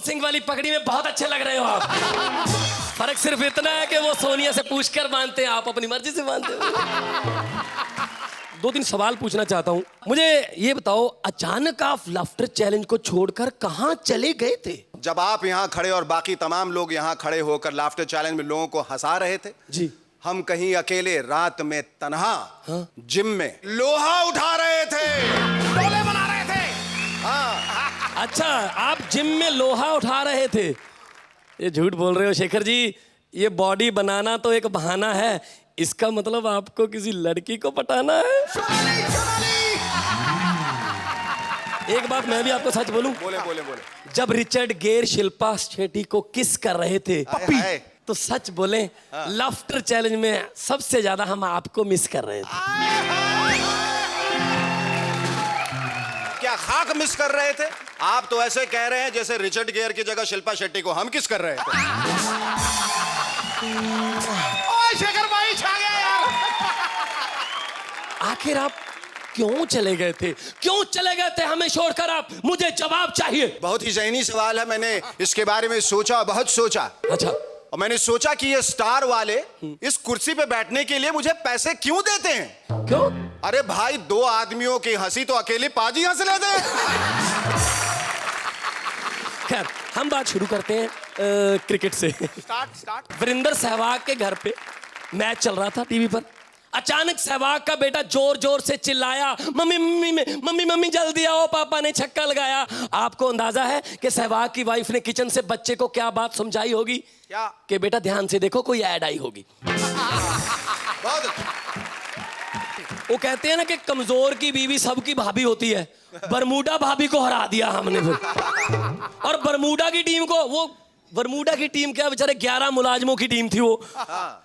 सिंह वाली पगड़ी में बहुत अच्छे लग रहे हो आप। फर्क सिर्फ इतना है कि वो सोनिया से पूछकर बांधते हैं, आप अपनी मर्जी से बांधते हो। 2-3 सवाल पूछना चाहता हूँ। मुझे ये बताओ, अचानक आप लाफ्टर चैलेंज को छोड़कर कहाँ चले गए थे? जब आप यहाँ खड़े और बाकी तमाम लोग यहाँ खड़े होकर लाफ्टर चैलेंज में लोगों को हंसा रहे थे जी, हम कहीं अकेले रात में तन्हा जिम में लोहा उठा रहे थे, डोले बना रहे थे। हाँ। अच्छा, आप जिम में लोहा उठा रहे थे? ये झूठ बोल रहे हो शेखर जी। ये बॉडी बनाना तो एक बहाना है, इसका मतलब आपको किसी लड़की को पटाना है। एक बात मैं भी आपको सच बोलूं? बोले बोले बोले। जब रिचर्ड गेर शिल्पा शेट्टी को किस कर रहे थे पप्पी, तो सच बोले लाफ्टर चैलेंज में सबसे ज्यादा हम आपको मिस कर रहे थे। क्या खाक मिस कर रहे थे? आप तो ऐसे कह रहे हैं जैसे रिचर्ड गेयर की जगह शिल्पा शेट्टी को हम किस कर रहे थे। ओए शेखर भाई छा गया यार। आखिर आप क्यों चले गए थे? क्यों चले गए थे हमें छोड़कर आप? मुझे जवाब चाहिए। बहुत ही ज़हनी सवाल है, मैंने इसके बारे में सोचा, बहुत सोचा। अच्छा, और मैंने सोचा कि ये स्टार वाले इस कुर्सी पे बैठने के लिए मुझे पैसे क्यों देते हैं? क्यों? अरे भाई, 2 आदमियों की हंसी तो अकेली पाजी हंस लेते हैं। खैर, हम बात शुरू करते हैं क्रिकेट से। स्टार्ट। वीरेंद्र सहवाग के घर पे मैच चल रहा था टीवी पर। अचानक सहवाग का बेटा जोर जोर से चिल्लाया, मम्मी मम्मी मम्मी मम्मी जल्दी आओ, पापा ने छक्का लगाया। आपको अंदाजा है कि सहवाग की वाइफ ने किचन से बच्चे को क्या बात समझाई होगी? क्या? कि बेटा ध्यान से देखो, कोई ऐड आई होगी। बहुत वो कहते हैं ना कि कमजोर की बीवी सबकी भाभी होती है। बरमूडा भाभी को हरा दिया हमने फिर। और बरमूडा की टीम को, वो बरमूडा की टीम क्या बेचारे 11 मुलाजमों की टीम थी वो।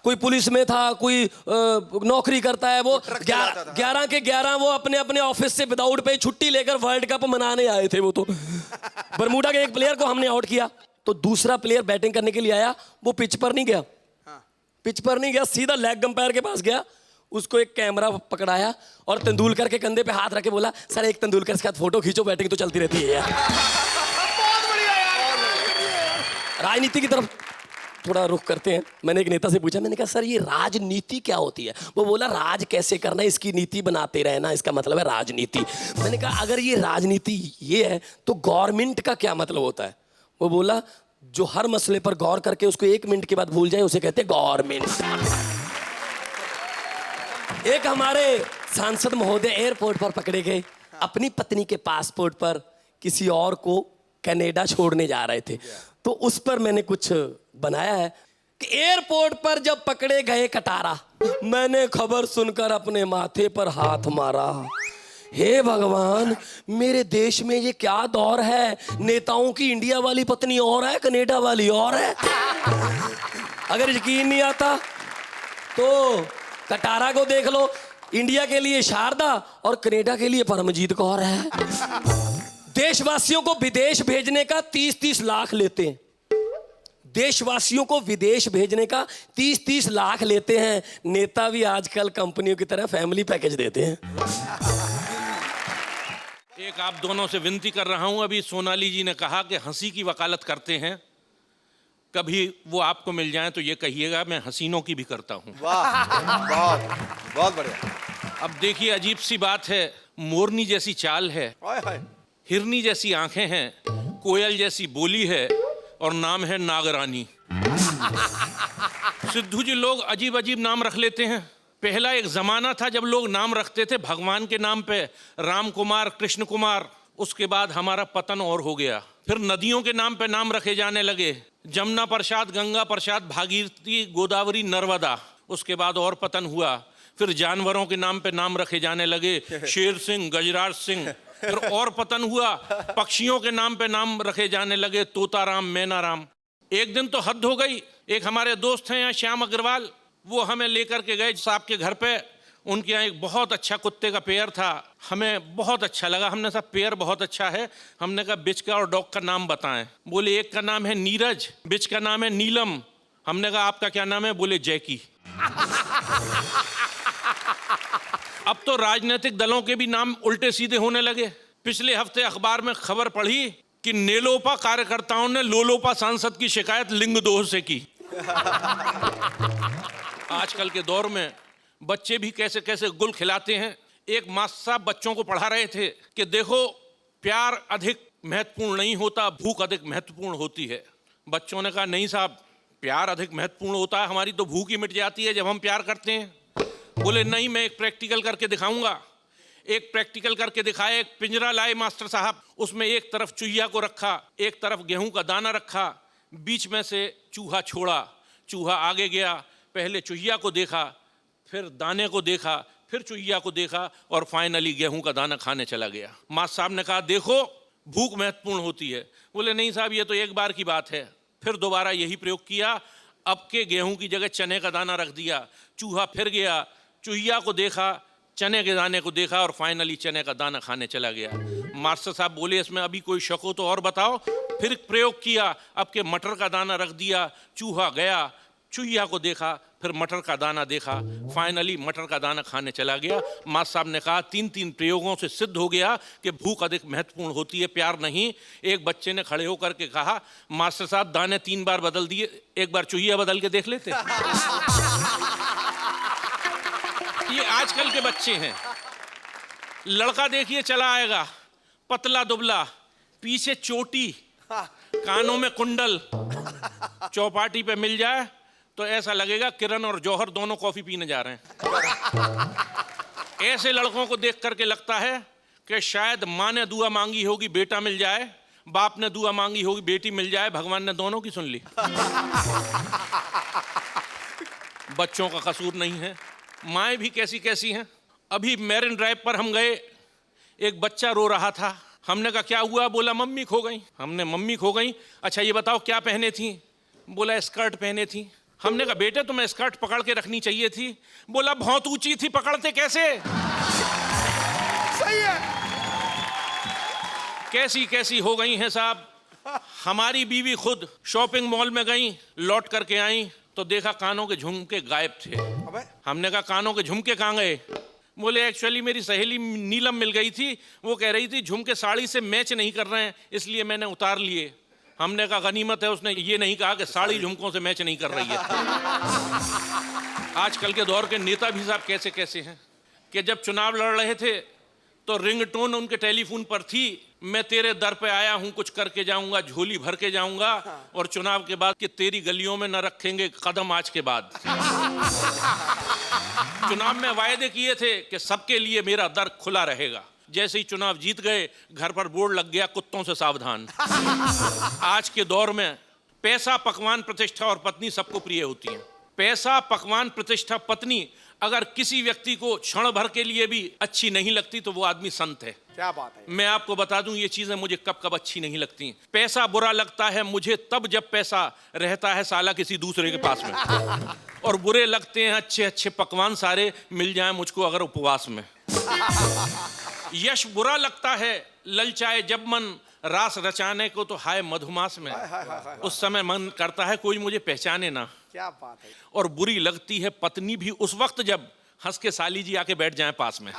कोई पुलिस में था, कोई नौकरी करता है, वो 11 के 11 वो अपने अपने ऑफिस से विदाउट पे छुट्टी लेकर वर्ल्ड कप मनाने आए थे वो तो। बरमूडा के एक प्लेयर को हमने आउट किया तो दूसरा प्लेयर बैटिंग करने के लिए आया, वो पिच पर नहीं गया। पिच पर नहीं गया, सीधा लेग अंपायर के पास गया, उसको एक कैमरा पकड़ाया और तेंदुलकर के कंधे पे हाथ रख के बोला, सर एक तेंदुलकर के साथ फोटो खींचो, बैटिंग तो चलती रहती है यार। राजनीति की तरफ थोड़ा रुख करते हैं। मैंने एक नेता से पूछा, मैंने कहा सर ये राजनीति क्या होती है? वो बोला राज कैसे करना है, इसकी नीति बनाते रहना, इसका मतलब है राजनीति। मैंने कहा अगर ये राजनीति ये है तो गवर्नमेंट का क्या मतलब होता है? वो बोला जो हर मसले पर गौर करके उसको 1 मिनट के बाद भूल जाए उसे कहते हैं गवर्नमेंट। एक हमारे सांसद महोदय एयरपोर्ट पर पकड़े गए, अपनी पत्नी के पासपोर्ट पर किसी और को कनाडा छोड़ने जा रहे थे। तो उस पर मैंने कुछ बनाया है कि एयरपोर्ट पर जब पकड़े गए कटारा, मैंने खबर सुनकर अपने माथे पर हाथ मारा। हे भगवान, मेरे देश में ये क्या दौर है? नेताओं की इंडिया वाली पत्नी और है, कनाडा वाली और है। अगर यकीन नहीं आता तो कटारा को देख लो, इंडिया के लिए शारदा और कनाडा के लिए परमजीत कौर है। देशवासियों को विदेश भेजने का 30-30 लाख लेते हैं। देशवासियों को विदेश भेजने का 30-30 लाख लेते हैं। नेता भी आजकल कंपनियों की तरह फैमिली पैकेज देते हैं। एक आप दोनों से विनती कर रहा हूं, अभी सोनाली जी ने कहा कि हंसी की वकालत करते हैं, कभी वो आपको मिल जाए तो ये कहिएगा मैं हसीनों की भी करता हूं। वाह, बहुत बहुत बढ़िया। अब देखिए अजीब सी बात है, मोरनी जैसी चाल है, हिरनी जैसी आंखें हैं, कोयल जैसी बोली है और नाम है नागरानी। सिद्धू जी, लोग अजीब अजीब नाम रख लेते हैं। पहला एक जमाना था जब लोग नाम रखते थे भगवान के नाम पे, राम कुमार, कृष्ण कुमार। उसके बाद हमारा पतन और हो गया। फिर नदियों के नाम पे नाम रखे जाने लगे, जमुना प्रसाद, गंगा प्रसाद, भागीरथी, गोदावरी, नर्मदा। उसके बाद और पतन हुआ। फिर जानवरों के नाम पे नाम रखे जाने लगे, शेर सिंह, गजराज सिंह। फिर और पतन हुआ, पक्षियों के नाम पे नाम रखे जाने लगे, तोताराम, मैनाराम। एक दिन तो हद हो गई। एक हमारे दोस्त हैं यहाँ श्याम अग्रवाल, वो हमें लेकर के गए साहब के घर पे। उनके यहाँ एक बहुत अच्छा कुत्ते का पेयर था, हमें बहुत अच्छा लगा। हमने कहा पेयर बहुत अच्छा है। हमने कहा बिच का और डॉग का नाम बताएं। बोले एक का नाम है नीरज, बिच का नाम है नीलम। हमने कहा आपका क्या नाम है? बोले जैकी। अब तो राजनीतिक दलों के भी नाम उल्टे सीधे होने लगे। पिछले हफ्ते अखबार में खबर पढ़ी कि नेलोपा कार्यकर्ताओं ने लोलोपा सांसद की शिकायत लिंग दोह से की। आजकल के दौर में बच्चे भी कैसे कैसे गुल खिलाते हैं। एक मास्टर साहब बच्चों को पढ़ा रहे थे कि देखो, प्यार अधिक महत्वपूर्ण नहीं होता, भूख अधिक महत्वपूर्ण होती है। बच्चों ने कहा नहीं साहब, प्यार अधिक महत्वपूर्ण होता है, हमारी तो भूख ही मिट जाती है जब हम प्यार करते हैं। बोले नहीं, मैं एक प्रैक्टिकल करके दिखाऊंगा। एक प्रैक्टिकल करके दिखाया। एक पिंजरा लाए मास्टर साहब, उसमें एक तरफ चूहिया को रखा, एक तरफ गेहूं का दाना रखा, बीच में से चूहा छोड़ा। चूहा आगे गया, पहले चूहिया को देखा, फिर दाने को देखा, फिर चूहिया को देखा और फाइनली गेहूं का दाना खाने चला गया। मास्टर साहब ने कहा देखो, भूख महत्वपूर्ण होती है। बोले नहीं साहब, ये तो एक बार की बात है। फिर दोबारा यही प्रयोग किया, अब के गेहूं की जगह चने का दाना रख दिया। चूहा फिर गया, चूहिया को देखा, चने के दाने को देखा और फाइनली चने का दाना खाने चला गया। मास्टर साहब बोले इसमें अभी कोई शक हो तो और बताओ। फिर प्रयोग किया, अब के मटर का दाना रख दिया। चूहा गया, चूहिया को देखा, फिर मटर का दाना देखा, फाइनली मटर का दाना खाने चला गया। मास्टर साहब ने कहा 3 प्रयोगों से सिद्ध हो गया कि भूख अधिक महत्वपूर्ण होती है, प्यार नहीं। एक बच्चे ने खड़े होकर के कहा मास्टर साहब दाने 3 बार बदल दिए, एक बार चूहिया बदल के देख लेते। ये आजकल के बच्चे हैं। लड़का देखिए चला आएगा, पतला दुबला, पीछे चोटी, कानों में कुंडल, चौपाटी पे मिल जाए तो ऐसा लगेगा किरण और जौहर दोनों कॉफी पीने जा रहे हैं। ऐसे लड़कों को देख करके लगता है कि शायद माँ ने दुआ मांगी होगी बेटा मिल जाए, बाप ने दुआ मांगी होगी बेटी मिल जाए, भगवान ने दोनों की सुन ली। बच्चों का कसूर नहीं है, माएँ भी कैसी कैसी हैं। अभी मैरिन ड्राइव पर हम गए, एक बच्चा रो रहा था। हमने कहा क्या हुआ? बोला मम्मी खो गई। हमने मम्मी खो गई, अच्छा ये बताओ क्या पहने थी? बोला स्कर्ट पहने थी। हमने कहा बेटे तुम्हें स्कर्ट पकड़ के रखनी चाहिए थी। बोला बहुत ऊंची थी, पकड़ते कैसे? सही है। कैसी कैसी हो गई हैं साहब। हमारी बीवी खुद शॉपिंग मॉल में गई, लौट करके आई तो देखा कानों के झुमके गायब थे। हमने कहा कानों के झुमके कहाँ गए? बोले एक्चुअली मेरी सहेली नीलम मिल गई थी, वो कह रही थी झुमके साड़ी से मैच नहीं कर रहे हैं इसलिए मैंने उतार लिए। हमने कहा गनीमत है उसने ये नहीं कहा कि साड़ी झुमकों से मैच नहीं कर रही है। आजकल के दौर के नेता भी साहब कैसे कैसे हैं कि जब चुनाव लड़ रहे थे तो रिंगटोन उनके टेलीफोन पर थी, मैं तेरे दर पे आया हूं, कुछ करके जाऊंगा, झोली भर के जाऊंगा, और चुनाव के बाद कि तेरी गलियों में न रखेंगे कदम आज के बाद। चुनाव में वायदे किए थे कि सबके लिए मेरा दर खुला रहेगा। जैसे ही चुनाव जीत गए घर पर बोर्ड लग गया कुत्तों से सावधान। आज के दौर में पैसा, पकवान, प्रतिष्ठा और पत्नी सबको प्रिय होती है। पैसा, पकवान, प्रतिष्ठा, पत्नी अगर किसी व्यक्ति को क्षण भर के लिए भी अच्छी नहीं लगती तो वो आदमी संत है। क्या बात है। मैं आपको बता दूं ये चीजें मुझे कब कब अच्छी नहीं लगती। पैसा बुरा लगता है मुझे तब जब पैसा रहता है साला किसी दूसरे के पास में, और बुरे लगते हैं अच्छे अच्छे पकवान सारे मिल जाएं मुझको अगर उपवास में। यश बुरा लगता है ललचाए जब मन रास रचाने को तो हाय मधुमास में, उस समय मन करता है कोई मुझे पहचाने ना। क्या बात है। और बुरी लगती है पत्नी भी उस वक्त जब हंस के साली जी आके बैठ जाएं पास में।